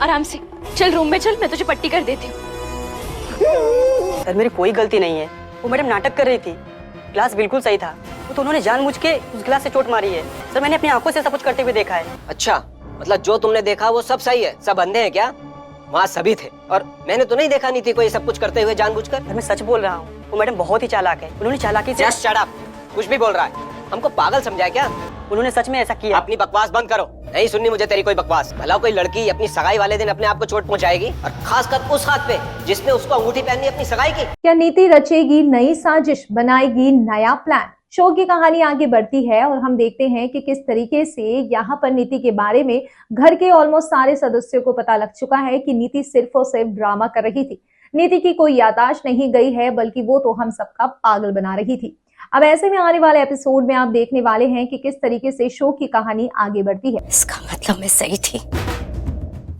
आराम से चल, रूम में चल, मैं तुझे पट्टी कर देती हूँ। सर मेरी कोई गलती नहीं है, वो मैडम नाटक कर रही थी। ग्लास बिल्कुल सही था, वो तो उन्होंने जानबूझ के उस ग्लास से चोट मारी है। सर मैंने अपनी आंखों से सब कुछ करते हुए देखा है। अच्छा, मतलब जो तुमने देखा वो सब सही है? सब अंधे हैं क्या? वहाँ सभी थे और मैंने तो नहीं देखा नीति को ये सब कुछ करते हुए जानबूझकर। सर मैं सच बोल रहा हूँ, वो मैडम बहुत ही चालाक है। उन्होंने चालाकी से जस्ट शट अप। कुछ भी बोल रहा है, हमको पागल समझा है क्या? उन्होंने सच में ऐसा किया। अपनी बकवास बंद करो, नहीं सुननी मुझे तेरी कोई बकवास। भला कोई लड़की अपनी सगाई वाले दिन अपने आप को चोट पहुंचाएगी, और खासकर उस हाथ पे जिसने उसको अंगूठी पहननी अपनी सगाई की? क्या नीति रचेगी नई साजिश, बनाएगी नया प्लान? शो की कहानी आगे बढ़ती है और हम देखते हैं कि किस तरीके से यहाँ पर नीति के बारे में घर के ऑलमोस्ट सारे सदस्यों को पता लग चुका है कि नीति सिर्फ और सिर्फ ड्रामा कर रही थी। नीति की कोई याददाश्त नहीं गई है, बल्कि वो तो हम सबका पागल बना रही थी। अब ऐसे में आने वाले एपिसोड में आप देखने वाले हैं कि किस तरीके से शो की कहानी आगे बढ़ती है। इसका मतलब मैं सही थी,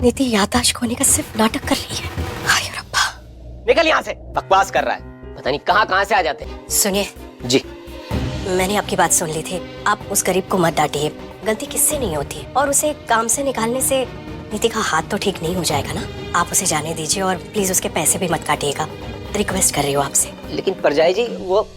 नीति याददाश्त खोने का सिर्फ नाटक कर रही है। हाय रब्बा। निकल यहाँ से, बकवास कर रहा है, पता नहीं कहाँ से आ जाते हैं। सुनिए जी, मैंने आपकी बात सुन ली थी। आप उस गरीब को मत डांटिए, गलती किससे नहीं होती, और उसे काम से निकालने से नीति का हाथ तो ठीक नहीं हो जाएगा ना। आप उसे जाने दीजिए और प्लीज उसके पैसे भी मत काटिएगा, रिक्वेस्ट कर रही हूँ आपसे। लेकिन परजाई जी वो।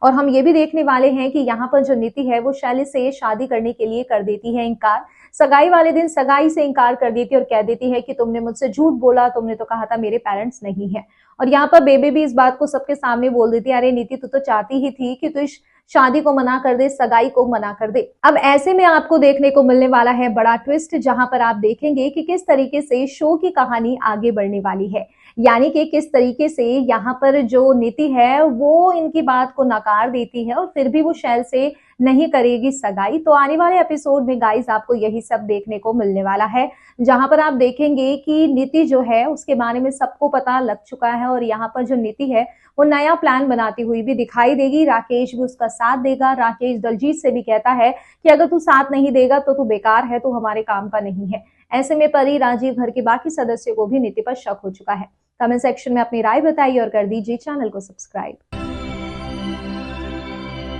और हम ये भी देखने वाले हैं कि यहाँ पर जो नीति है वो शैली से शादी करने के लिए कर देती है इनकार। सगाई वाले दिन सगाई से इनकार कर देती है और कह देती है कि तुमने मुझसे झूठ बोला, तुमने तो कहा था मेरे पेरेंट्स नहीं है। और यहाँ पर बेबी भी इस बात को सबके सामने बोल देती है, अरे नीति तू तो चाहती ही थी कि तू इस शादी को मना कर दे, सगाई को मना कर दे। अब ऐसे में आपको देखने को मिलने वाला है बड़ा ट्विस्ट, जहां पर आप देखेंगे कि किस तरीके से शो की कहानी आगे बढ़ने वाली है। यानी कि किस तरीके से यहाँ पर जो नीति है वो इनकी बात को नकार देती है और फिर भी वो शैल से नहीं करेगी सगाई। तो आने वाले एपिसोड में गाइस आपको यही सब देखने को मिलने वाला है, जहां पर आप देखेंगे कि नीति जो है उसके बारे में सबको पता लग चुका है और यहाँ पर जो नीति है वो नया प्लान बनाती हुई भी दिखाई देगी। राकेश भी उसका साथ देगा। राकेश दलजीत से भी कहता है कि अगर तू साथ नहीं देगा तो तू बेकार है, तू हमारे काम का नहीं है। ऐसे में परी, राजीव, घर के बाकी सदस्यों को भी नीति पर शक हो चुका है। कमेंट सेक्शन में अपनी राय बताइए और कर दीजिए चैनल को सब्सक्राइब।